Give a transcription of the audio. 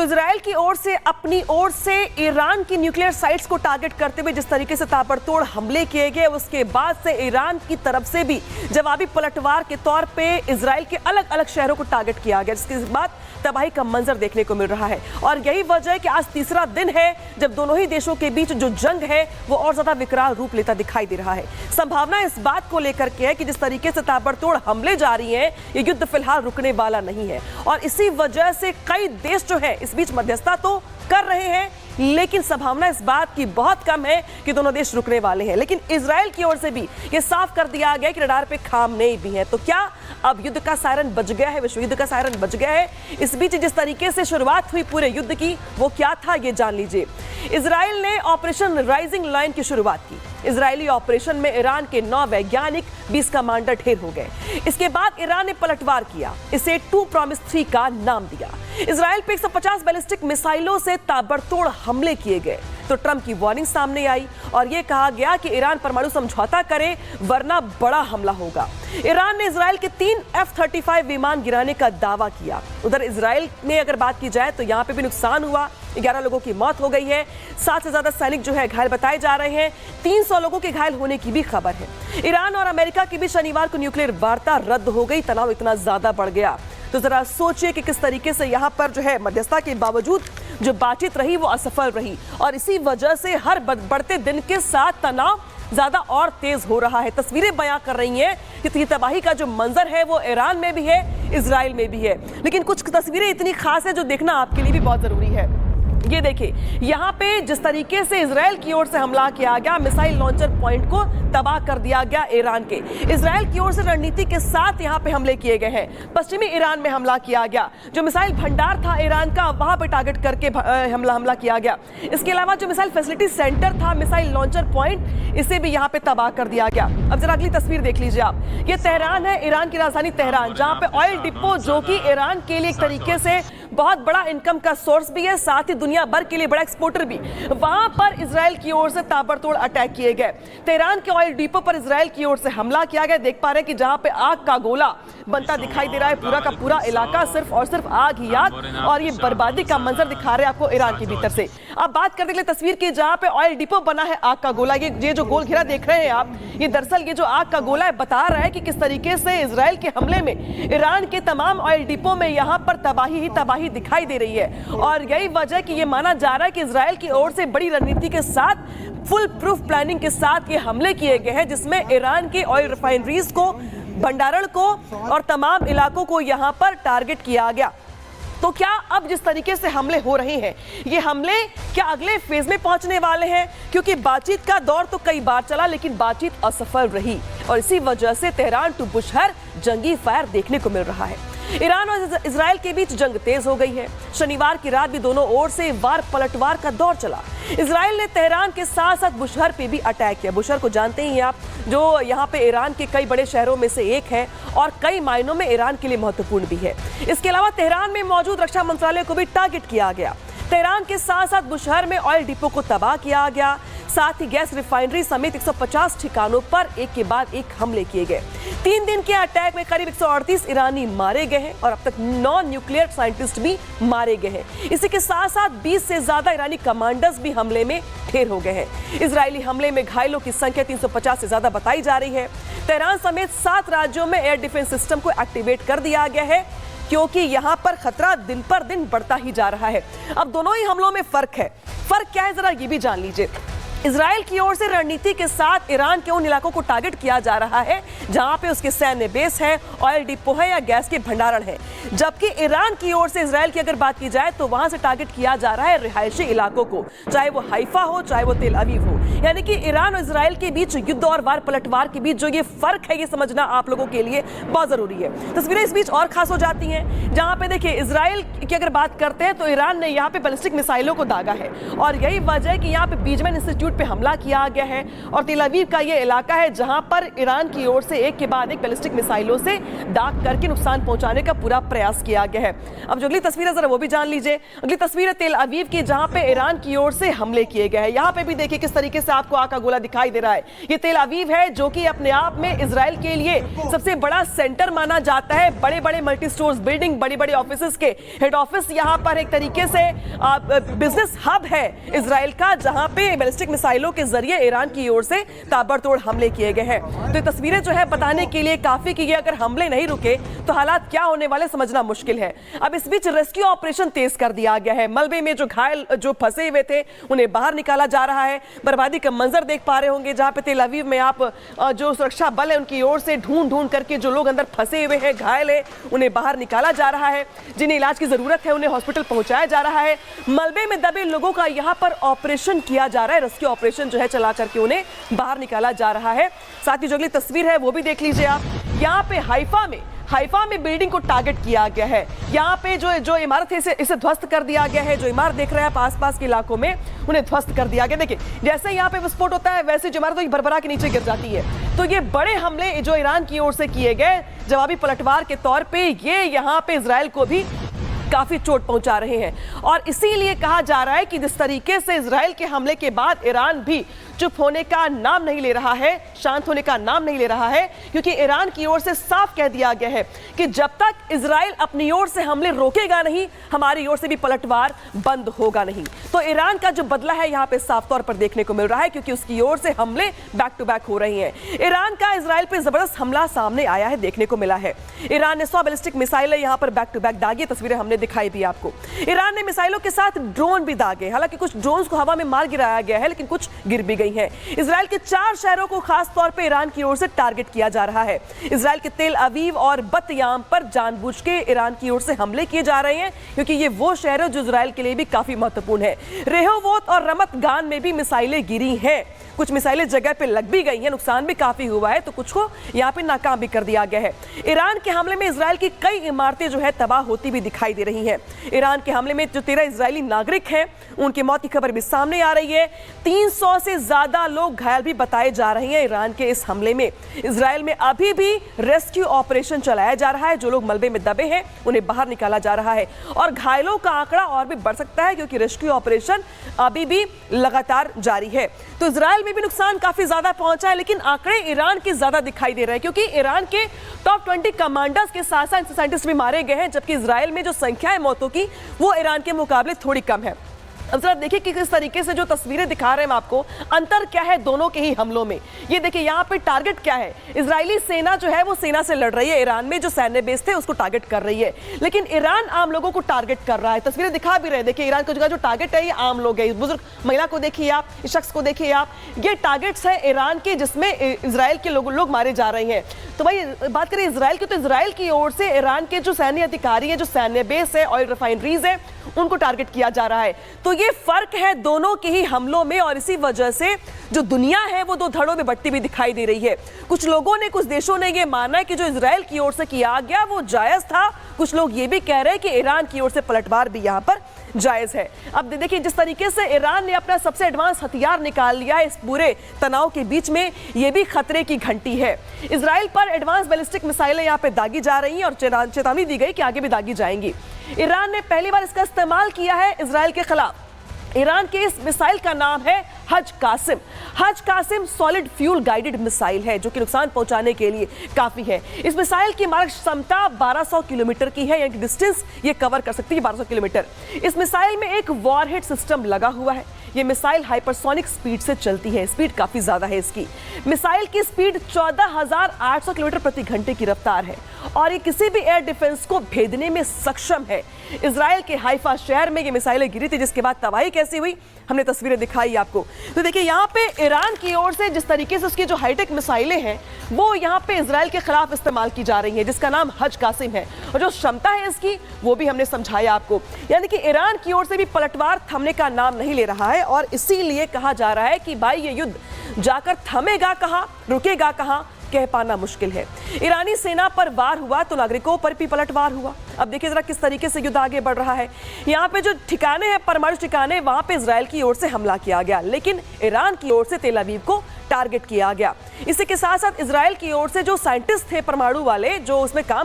तो इजराइल की ओर से अपनी ओर से ईरान की न्यूक्लियर साइट्स को टारगेट करते हुए जिस तरीके से ताबड़तोड़ हमले किए गए, उसके बाद से ईरान की तरफ से भी जवाबी पलटवार के तौर पे इजराइल के अलग अलग शहरों को टारगेट किया गया, जिसके बाद तबाही का मंजर देखने को मिल रहा है। और यही वजह है कि आज तीसरा दिन है जब दोनों ही देशों के बीच जो जंग है वो और ज्यादा विकराल रूप लेता दिखाई दे रहा है। संभावना इस बात को लेकर के है कि जिस तरीके से ताबड़तोड़ हमले जारी हैं, ये युद्ध फिलहाल रुकने वाला नहीं है और इसी वजह से कई देश जो है इस बीच मध्यस्थता तो कर रहे हैं, लेकिन संभावना इस बात की बहुत कम है कि दोनों देश रुकने वाले हैं। लेकिन इजराइल की ओर से भी ये साफ कर दिया गया कि रडार पे खामनेई भी है। तो क्या अब युद्ध का सायरन बज गया है, विश्व युद्ध का सायरन बज गया है? इस बीच जिस तरीके से शुरुआत हुई पूरे युद्ध की वो क्या था, ये जान लीजिए। इजराइल ने ऑपरेशन राइजिंग लाइन की शुरुआत की। इजरायली ऑपरेशन में ईरान के 9 वैज्ञानिक 20 कमांडर ढेर हो गए। इसके बाद ईरान ने पलटवार किया, इसे 2 प्रॉमिस 3 का नाम दिया। इजराइल पे 150 बैलिस्टिक मिसाइलों से ताबड़तोड़ हमले किए गए तो ट्रंप की वार्निंग सामने आई और यह कहा गया कि ईरान परमाणु समझौता करे वरना बड़ा हमला होगा। ईरान ने इजराइल के 3 F-35 विमान गिराने का दावा किया। उधर इजराइल में अगर बात की जाए तो यहां पे भी नुकसान हुआ, 11 लोगों की मौत हो गई है, 7 से ज्यादा सैनिक जो है घायल बताए जा रहे हैं, 300 लोगों के घायल होने की भी खबर है। ईरान और अमेरिका के बीच शनिवार को न्यूक्लियर वार्ता रद्द हो गई, तनाव इतना ज्यादा बढ़ गया। तो जरा सोचिए कि किस तरीके से यहाँ पर जो है मध्यस्थता के बावजूद जो बातचीत रही वो असफल रही और इसी वजह से हर बढ़ते दिन के साथ तनाव ज्यादा और तेज हो रहा है। तस्वीरें बयां कर रही हैं कि तबाही का जो मंजर है वो ईरान में भी है, इजराइल में भी है, लेकिन कुछ तस्वीरें इतनी खास है जो देखना आपके लिए भी बहुत जरूरी है। ये देखिए, यहाँ पे जिस तरीके से इजराइल की ओर से हमला किया गया, मिसाइल लॉन्चर पॉइंट को तबाह कर दिया गया ईरान के। इजराइल की ओर से रणनीति के साथ यहाँ पे हमले किए गए हैं। पश्चिमी ईरान में हमला किया गया, जो मिसाइल भंडार था ईरान का वहां पे टारगेट करके हमला किया गया। इसके अलावा जो मिसाइल फैसिलिटी सेंटर था, मिसाइल लॉन्चर पॉइंट, इसे भी यहाँ पे तबाह कर दिया गया। अब जरा अगली तस्वीर देख लीजिए आप। ये तेहरान है, ईरान की राजधानी तेहरान, जहाँ पे ऑयल डिपो जो कि ईरान के लिए एक तरीके से बहुत बड़ा इनकम का सोर्स भी है, साथ ही दुनिया भर के लिए बड़ा एक्सपोर्टर भी, वहां पर इजराइल की ओर से ताबड़तोड़ अटैक किए गए। तेहरान के ऑयल डिपो पर इजराइल की ओर से हमला किया गया। देख पा रहे हैं कि जहां पे आग का गोला बनता दिखाई दे रहा है, पूरा का पूरा इलाका सिर्फ और सिर्फ आग ही आग और ये बर्बादी का मंजर दिखा रहे हैं आपको ईरान के भीतर से। अब बात करने के लिए तस्वीर की, जहां पे ऑयल डिपो बना है आग का गोला, ये जो गोल घेरा देख रहे हैं आप, ये दरअसल ये जो आग का गोला है बता रहा है कि किस तरीके से इजराइल के हमले में ईरान के तमाम ऑयल डिपो में यहाँ पर तबाही ही तबाही दिखाई दे रही है। और यही वजह कि ये माना जा रहा है कि इजराइल की ओर से बड़ी रणनीति के साथ, फुल प्रूफ प्लानिंग के साथ ये हमले किए गए हैं, जिसमें ईरान के ऑयल रिफाइनरीज को, भंडारण को और तमाम इलाकों को यहां पर टारगेट किया गया। तो क्या अब जिस तरीके से हमले हो रहे हैं, ये हमले क्या अगले फेज में पहुंचने वाले हैं? क्योंकि बातचीत का दौर तो कई बार चला लेकिन बातचीत असफल रही और इसी वजह से तेहरान टू बुशहर जंगी फायर देखने को मिल रहा है। ईरान और इजराइल के बीच जंग तेज हो गई है। शनिवार की रात भी दोनों ओर से वार पलटवार का दौर चला। इजराइल ने तेहरान के साथ साथ बुशहर पे भी अटैक किया। बुशहर को जानते ही हैं आप, जो यहाँ पे ईरान के कई बड़े शहरों में से एक है और कई मायनों में ईरान के लिए महत्वपूर्ण भी है। इसके अलावा तेहरान में मौजूद रक्षा मंत्रालय को भी टारगेट किया गया। तेहरान के साथ साथ बुशहर में ऑयल डिपो को तबाह किया गया, साथ ही गैस रिफाइनरी समेत 150 ठिकानों पर एक के बाद एक हमले किए गए। 3 दिन के अटैक में करीब 138 ईरानी मारे गए हैं और अब तक 9 न्यूक्लियर साइंटिस्ट भी मारे गए हैं। इसी के साथ साथ 20 से ज्यादा ईरानी कमांडर्स भी हमले में ढेर हो गए हैं। इजरायली हमले में घायलों की संख्या 350 से ज्यादा बताई जा रही है। तेहरान समेत 7 राज्यों में एयर डिफेंस सिस्टम को एक्टिवेट कर दिया गया है, क्योंकि यहाँ पर खतरा दिन पर दिन बढ़ता ही जा रहा है। अब दोनों ही हमलों में फर्क है। फर्क क्या है, जरा ये भी जान लीजिए। इजराइल की ओर से रणनीति के साथ ईरान के उन इलाकों को टारगेट किया जा रहा है जहां पे उसके सैन्य बेस है, ऑयल डिपो है या गैस के भंडारण है, जबकि ईरान की ओर से इजराइल की अगर बात की जाए तो वहां से टारगेट किया जा रहा है रिहायशी इलाकों को, चाहे वो हाइफा हो चाहे वो तेल अवीव हो। यानी कि ईरान और इजराइल के बीच युद्ध और वार पलटवार के बीच जो ये फर्क है, ये समझना आप लोगों के लिए बहुत जरूरी है। तस्वीरें इस बीच और खास हो जाती हैं, जहां पे देखिए इजराइल की अगर बात करते हैं तो ईरान ने यहाँ पे बैलिस्टिक मिसाइलों को दागा है और यही वजह है कि यहाँ पे बीजमैन इंस्टीट्यूट इंस्टीट्यूट पे हमला किया गया है और तेल अवीव का ये इलाका है जहां पर ईरान की ओर से एक के बाद एक बैलिस्टिक मिसाइलों से दाग करके नुकसान पहुंचाने का पूरा प्रयास किया गया है। अब जो अगली तस्वीर है जरा वो भी जान लीजिए। अगली तस्वीर है तेल अवीव की, जहां पे ईरान की ओर से हमले किए गए हैं। यहाँ पे भी देखिए किस तरीके से आपको आग का गोला दिखाई दे रहा है। ये तेल अवीव है जो कि अपने आप में इजराइल के लिए सबसे बड़ा सेंटर माना जाता है। बड़े बड़े मल्टी स्टोर्स बिल्डिंग, बड़ी बड़ी ऑफिस के हेड ऑफिस यहाँ पर एक तरीके से बिजनेस हब है इजराइल का, जहां पे बैलिस्टिक मिसाइलों के जरिए ईरान की ओर से ताबड़तोड़ हमले किए गए हैं। तो ये तस्वीरें जो है बताने के लिए काफी कि अगर हमले नहीं रुके तो हालात क्या होने वाले समझना मुश्किल है। अब इस बीच रेस्क्यू ऑपरेशन तेज कर दिया गया है। मलबे में जो घायल जो फंसे हुए थे उन्हें बाहर निकाला जा रहा है। बर्बादी का मंजर देख पा रहे होंगे जहां पे तेल अवीव में आप जो सुरक्षा बल है उनकी ओर से ढूंढ करके जो लोग अंदर फंसे हुए हैं, घायल है, उन्हें बाहर निकाला जा रहा है। जिन्हें इलाज की जरूरत है उन्हें हॉस्पिटल पहुंचाया जा रहा है। मलबे में दबे लोगों का यहां पर ऑपरेशन किया जा रहा है। रेस्क्यू ऑपरेशन जो है चला करके उन्हें बाहर निकाला जा रहा है। साथ ही जो अगली तस्वीर है वो भी देख लीजिए आप। यहाँ पे हाइफा में बिल्डिंग को टारगेट किया गया है। यहाँ पे जो इमारत है इसे ध्वस्त कर दिया गया है। जो इमारत देख रहे हैं आसपास के इलाकों में उन्हें ध्वस्त कर दिया गया। देखिए जैसे यहाँ पे विस्फोट होता है वैसे जो इमारत तो भरभरा के नीचे गिर जाती है। तो ये बड़े हमले जो ईरान की ओर से किए गए जवाबी पलटवार के तौर पे ये यहाँ पे इजराइल को भी काफी चोट पहुंचा रहे हैं। और इसीलिए कहा जा रहा है कि जिस तरीके से इजराइल के हमले के बाद ईरान भी चुप होने का नाम नहीं ले रहा है, शांत होने का नाम नहीं ले रहा है, क्योंकि ईरान की ओर से साफ कह दिया गया है कि जब तक इजराइल अपनी ओर से हमले रोकेगा नहीं, हमारी ओर से भी पलटवार बंद होगा नहीं। तो ईरान का जो बदला है यहाँ पे साफ तौर पर देखने को मिल रहा है, क्योंकि उसकी ओर से हमले बैक टू बैक हो रही हैं। ईरान का इजराइल पे जबरदस्त हमला सामने आया है, देखने को मिला है। ईरान ने 100 बैलिस्टिक मिसाइलें यहाँ पर बैक टू बैक दागी, तस्वीरें हमने दिखाई भी आपको। ईरान ने मिसाइलों के साथ ड्रोन भी दागे, हालांकि कुछ ड्रोन्स को हवा में मार गिराया गया है, लेकिन कुछ गिर भी गई हैं। इजराइल के 4 शहरों को खास तौर पे ईरान की ओर से टारगेट किया जा रहा है। इजराइल के तेल अवीव और बतयाम पर जानबूझ के ईरान की ओर से हमले किए जा रहे हैं, क्योंकि ये वो शहर है जो इजराइल के लिए भी काफी महत्वपूर्ण है। रेहोवोत और रमत गान में भी मिसाइलें गिरी हैं। कुछ मिसाइलें जगह पे लग भी गई हैं, नुकसान भी काफी हुआ है, तो कुछ को यहाँ पे नाकाम भी कर दिया गया है। ईरान के हमले में इजराइल की कई इमारतें जो है तबाह होती भी दिखाई दे रही हैं। ईरान के हमले में जो 13 इजरायली नागरिक हैं उनकी मौत की खबर भी सामने आ रही है। 300 से ज्यादा लोग घायल भी बताए जा रहे हैं ईरान के इस हमले में। इजराइल में अभी भी रेस्क्यू ऑपरेशन चलाया जा रहा है। जो लोग मलबे में दबे हैं उन्हें बाहर निकाला जा रहा है और घायलों का आंकड़ा और भी बढ़ सकता है, क्योंकि रेस्क्यू ऑपरेशन अभी भी लगातार जारी है। तो इजराइल में भी नुकसान काफी ज्यादा पहुंचा है, लेकिन आंकड़े ईरान के ज्यादा दिखाई दे रहे हैं, क्योंकि ईरान के टॉप 20 कमांडर्स के साथ साथ साइंटिस्ट भी मारे गए हैं, जबकि इजराइल में जो संख्या है मौतों की वो ईरान के मुकाबले थोड़ी कम है। अब जरा देखिए कि किस तरीके से जो तस्वीरें दिखा रहे हैं आपको, अंतर क्या है दोनों के ही हमलों में। ये देखिए यहाँ पे टारगेट क्या है, इजरायली सेना जो है वो सेना से लड़ रही है, ईरान में जो सैन्य बेस थे उसको टारगेट कर रही है, लेकिन ईरान आम लोगों को टारगेट कर रहा है। तस्वीरें दिखा भी रहे, देखिए ईरान का जो टारगेट है ये आम लोग है। इस बुजुर्ग महिला को देखिए आप, इस शख्स को देखिए आप, ये टारगेट्स है ईरान के जिसमें इजराइल के लोग मारे जा रहे हैं। तो भाई बात करें इजराइल की, तो इजराइल की ओर से ईरान के जो सैन्य अधिकारी है, जो सैन्य बेस है, ऑयल रिफाइनरीज है, उनको टारगेट किया जा रहा है। तो ये फर्क है दोनों के ही हमलों में, और इसी वजह से जो दुनिया है वो दो धड़ों में बंटी भी दिखाई दे रही है। कुछ लोगों ने, कुछ देशों ने ये माना है कि जो इजराइल की ओर से किया गया वो जायज था। कुछ लोग ये भी कह रहे हैं कि ईरान की ओर से पलटवार भी यहाँ पर जायज है। अब देखिए जिस तरीके से ईरान ने अपना सबसे एडवांस हथियार निकाल लिया है इस पूरे तनाव के बीच में, ये भी खतरे की घंटी है। इजराइल पर एडवांस बैलिस्टिक मिसाइलें यहाँ पे दागी जा रही हैं और चेतावनी दी गई कि आगे भी दागी जाएंगी। ईरान ने पहली बार इसका इस्तेमाल किया है इजराइल के खिलाफ। ईरान के इस मिसाइल का नाम है Haj Qasem. Haj Qasem solid fuel guided missile है, जो कि नुकसान पहुंचाने के लिए काफी है। इस मिसाइल की मारक क्षमता 1200 किलोमीटर की है, यानी डिस्टेंस ये कवर कर सकती है 1200 किलोमीटर। इस मिसाइल में एक वॉरहेड सिस्टम लगा हुआ है। ये मिसाइल हाइपरसोनिक स्पीड से चलती है, स्पीड काफी ज्यादा है इसकी। मिसाइल की स्पीड 14,800 किलोमीटर प्रति घंटे की रफ्तार है और ये किसी भी एयर डिफेंस को भेदने में सक्षम है। इजराइल के हाइफा शहर में ये मिसाइलें गिरी थी, जिसके बाद तबाही कैसी हुई हमने तस्वीरें दिखाई आपको। तो देखिए यहाँ पे ईरान की ओर से जिस तरीके से उसकी जो हाईटेक मिसाइलें हैं वो यहाँ पे इजराइल के खिलाफ इस्तेमाल की जा रही हैं, जिसका नाम हज कासिम है, और जो क्षमता है इसकी वो भी हमने समझाया आपको। यानी कि ईरान की ओर से भी पलटवार थमने का नाम नहीं ले रहा है, और इसीलिए कहा जा रहा है कि भाई ये युद्ध जाकर थमेगा कहाँ, रुकेगा कहाँ, कह पाना मुश्किल है। ईरानी सेना पर वार हुआ तो नागरिकों पर भी पलटवार हुआ। अब देखिए जरा किस तरीके से युद्ध आगे बढ़ रहा है। यहाँ पे जो ठिकाने हैं, परमाणु ठिकाने, वहां पे इजराइल की ओर से हमला किया गया, लेकिन ईरान की ओर से तेल अवीव को टारगेट किया गया। इसी के साथ साथ इजराइल की ओर से जो साइंटिस्ट थे परमाणु वाले, जो उसमें काम